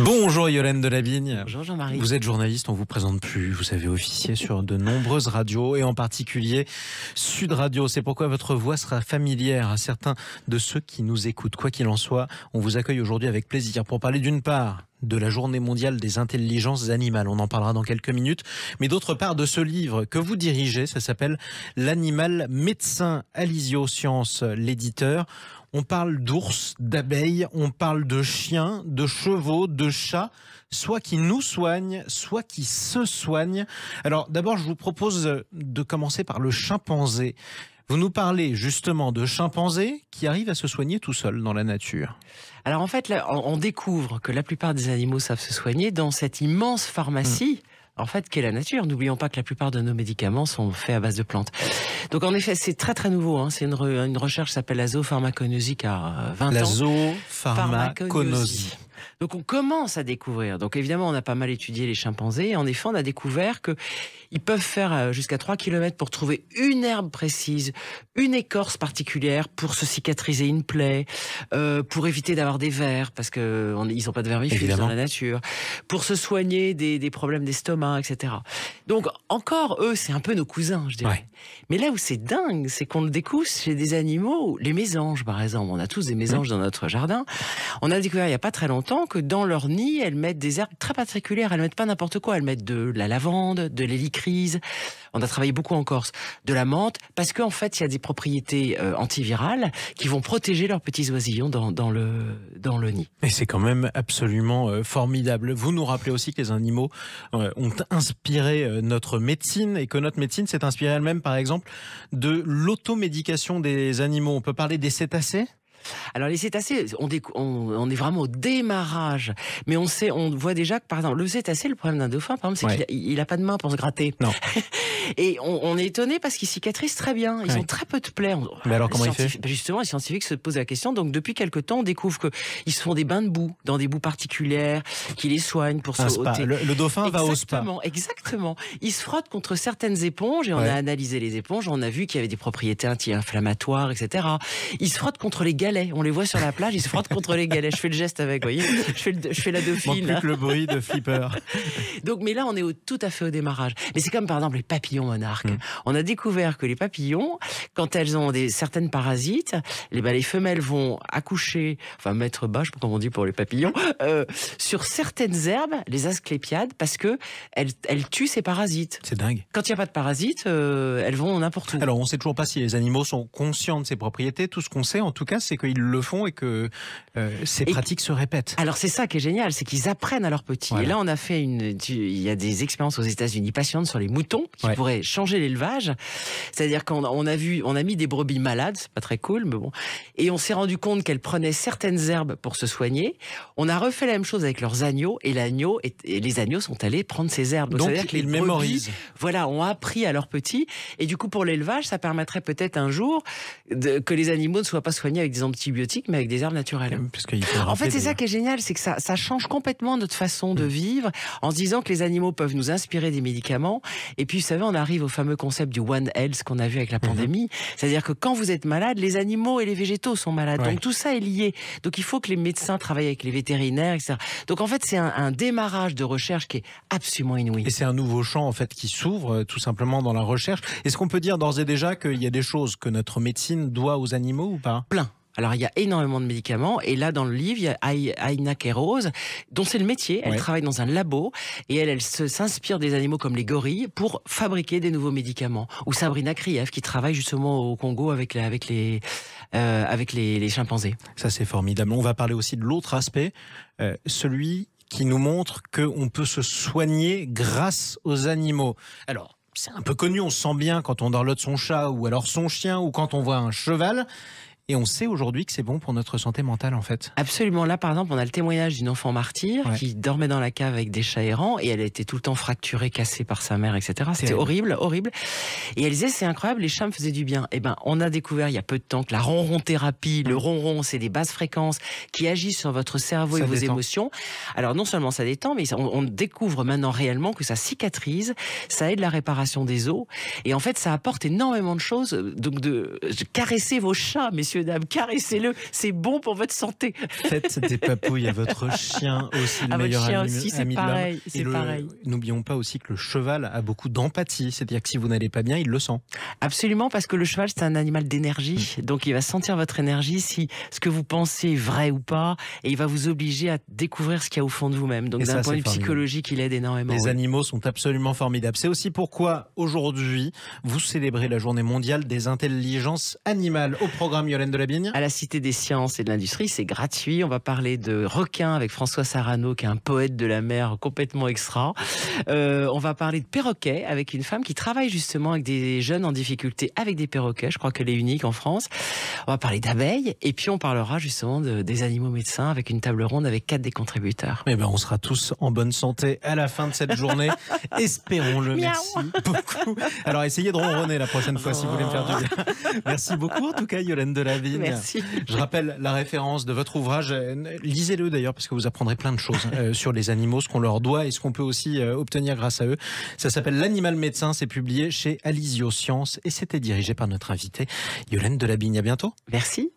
Bonjour Yolande Delavigne. Bonjour Jean-Marie. Vous êtes journaliste, on vous présente plus. Vous avez officié sur de nombreuses radios et en particulier Sud Radio. C'est pourquoi votre voix sera familière à certains de ceux qui nous écoutent. Quoi qu'il en soit, on vous accueille aujourd'hui avec plaisir pour parler d'une part de la Journée mondiale des intelligences animales. On en parlera dans quelques minutes. Mais d'autre part de ce livre que vous dirigez, ça s'appelle L'animal médecin, Alizio Science, l'éditeur. On parle d'ours, d'abeilles, on parle de chiens, de chevaux, de chats, soit qui nous soignent, soit qui se soignent. Alors d'abord, je vous propose de commencer par le chimpanzé. Vous nous parlez justement de chimpanzés qui arrivent à se soigner tout seuls dans la nature. Alors en fait, là, on découvre que la plupart des animaux savent se soigner dans cette immense pharmacie. En fait, qu'est la nature. N'oublions pas que la plupart de nos médicaments sont faits à base de plantes. Donc en effet, c'est très très nouveau. Hein. C'est une recherche qui s'appelle la zoopharmacognosie qui a 20 ans. La zoopharmacognosie. Donc on commence à découvrir. Donc évidemment, on a pas mal étudié les chimpanzés. Et en effet, on a découvert qu'ils peuvent faire jusqu'à 3 km pour trouver une herbe précise, une écorce particulière pour se cicatriser une plaie, pour éviter d'avoir des vers, parce qu'ils n'ont pas de vermifuges dans la nature, pour se soigner des problèmes d'estomac, etc. Donc encore, eux, c'est un peu nos cousins, je dirais. Ouais. Mais là où c'est dingue, c'est qu'on le découvre chez des animaux, les mésanges par exemple. On a tous des mésanges dans notre jardin. On a découvert il n'y a pas très longtemps que dans leur nid, elles mettent des herbes très particulières. Elles mettent pas n'importe quoi. Elles mettent de la lavande, de l'hélicryse. On a travaillé beaucoup en Corse, de la menthe, parce qu'en fait, il y a des propriétés antivirales qui vont protéger leurs petits oisillons dans le nid. Et c'est quand même absolument formidable. Vous nous rappelez aussi que les animaux ont inspiré notre médecine et que notre médecine s'est inspirée elle-même, par exemple, de l'automédication des animaux. On peut parler des cétacés ? Alors les cétacés, on est vraiment au démarrage, mais on voit déjà que par exemple le cétacé, le problème d'un dauphin, par exemple, c'est qu'il a pas de main pour se gratter. Non. Et on est étonné parce qu'ils cicatrisent très bien. Ils ont très peu de plaies. Mais alors comment il fait ? Justement, les scientifiques se posent la question. Donc depuis quelque temps, on découvre qu'ils se font des bains de boue dans des boues particulières, qui les soignent pour se ôter. Le dauphin va au spa. Exactement. Ils se frottent contre certaines éponges et on a analysé les éponges. On a vu qu'il y avait des propriétés anti-inflammatoires, etc. Ils se frottent contre les galets. On les voit sur la plage, ils se frottent contre les galets. Je fais le geste avec, vous voyez, je fais la dauphine. Manque plus que le bruit de Flipper. Donc, mais là, on est tout à fait au démarrage. Mais c'est comme par exemple les papillons monarques. On a découvert que les papillons, quand elles ont certaines parasites, les femelles vont accoucher, enfin mettre bas, je sais pas comment on dit pour les papillons, sur certaines herbes, les asclépiades, parce que elles tuent ces parasites. C'est dingue. Quand il n'y a pas de parasites, elles vont n'importe où. Alors, on ne sait toujours pas si les animaux sont conscients de ces propriétés. Tout ce qu'on sait, en tout cas, c'est qu'ils le font et que ces pratiques se répètent. Alors c'est ça qui est génial, c'est qu'ils apprennent à leurs petits. Voilà. Et là on a fait il y a des expériences aux États-Unis passionnantes sur les moutons qui pourraient changer l'élevage. C'est-à-dire qu'on a mis des brebis malades, c'est pas très cool, mais bon. Et on s'est rendu compte qu'elles prenaient certaines herbes pour se soigner. On a refait la même chose avec leurs agneaux et les agneaux sont allés prendre ces herbes. Donc c'est-à-dire que les mémorisent. Voilà, ont appris à leurs petits. Et du coup pour l'élevage, ça permettrait peut-être un jour que les animaux ne soient pas soignés avec des antibiotiques, mais avec des herbes naturelles. En fait, c'est ça qui est génial, c'est que ça change complètement notre façon de vivre, en se disant que les animaux peuvent nous inspirer des médicaments. Et puis, vous savez, on arrive au fameux concept du One Health qu'on a vu avec la pandémie. C'est-à-dire que quand vous êtes malade, les animaux et les végétaux sont malades. Donc tout ça est lié. Donc il faut que les médecins travaillent avec les vétérinaires, etc. Donc en fait, c'est un démarrage de recherche qui est absolument inouï. Et c'est un nouveau champ en fait qui s'ouvre tout simplement dans la recherche. Est-ce qu'on peut dire d'ores et déjà qu'il y a des choses que notre médecine doit aux animaux ou pas ? Plein. Alors, il y a énormément de médicaments. Et là, dans le livre, il y a Aina Queiroz, dont c'est le métier. Elle travaille dans un labo et elle s'inspire des animaux comme les gorilles pour fabriquer des nouveaux médicaments. Ou Sabrina Krief, qui travaille justement au Congo avec les chimpanzés. Ça, c'est formidable. On va parler aussi de l'autre aspect, celui qui nous montre qu'on peut se soigner grâce aux animaux. Alors, c'est un peu connu, on se sent bien quand on dorlote son chat ou alors son chien ou quand on voit un cheval. Et on sait aujourd'hui que c'est bon pour notre santé mentale, en fait. Absolument. Là, par exemple, on a le témoignage d'une enfant martyre qui dormait dans la cave avec des chats errants et elle a été tout le temps fracturée, cassée par sa mère, etc. C'était horrible, horrible. Et elle disait, c'est incroyable, les chats me faisaient du bien. Eh ben, on a découvert il y a peu de temps que la ronron-thérapie, le ronron, c'est des basses fréquences qui agissent sur votre cerveau et vos émotions. Alors, non seulement ça détend, mais on découvre maintenant réellement que ça cicatrise, ça aide la réparation des os. Et en fait, ça apporte énormément de choses. Donc, de caresser vos chats, messieurs, messieurs, dames, caressez-le, c'est bon pour votre santé. Faites des papouilles à votre chien aussi, le À votre meilleur chien ami, aussi, c'est ami de l'homme. pareil. Et C'est pareil. n'oublions pas aussi que le cheval a beaucoup d'empathie, c'est-à-dire que si vous n'allez pas bien, il le sent. Absolument, parce que le cheval, c'est un animal d'énergie. Donc, il va sentir votre énergie, si ce que vous pensez est vrai ou pas, et il va vous obliger à découvrir ce qu'il y a au fond de vous-même. Donc, Et d'un ça, point de c'est vue formidable. psychologique, il aide énormément. Les oui. animaux sont absolument formidables. C'est aussi pourquoi aujourd'hui, vous célébrez la journée mondiale des intelligences animales. Au programme, Yolène Delabigne. À la Cité des Sciences et de l'Industrie, c'est gratuit. On va parler de requins avec François Sarano, qui est un poète de la mer complètement extra. On va parler de perroquets avec une femme qui travaille justement avec des jeunes en difficulté avec des perroquets. Je crois qu'elle est unique en France. On va parler d'abeilles et puis on parlera justement des animaux médecins avec une table ronde avec 4 des contributeurs. Eh ben, on sera tous en bonne santé à la fin de cette journée. Espérons-le. Merci beaucoup. Alors, essayez de ronronner la prochaine fois si vous voulez me faire du bien. Merci beaucoup, en tout cas, Yolène Delavigne. Merci. Je rappelle la référence de votre ouvrage. Lisez-le d'ailleurs, parce que vous apprendrez plein de choses sur les animaux, ce qu'on leur doit et ce qu'on peut aussi obtenir grâce à eux. Ça s'appelle L'Animal Médecin. C'est publié chez Alizio Sciences et c'était dirigé par notre invité Yolène Delabigne. À bientôt. Merci.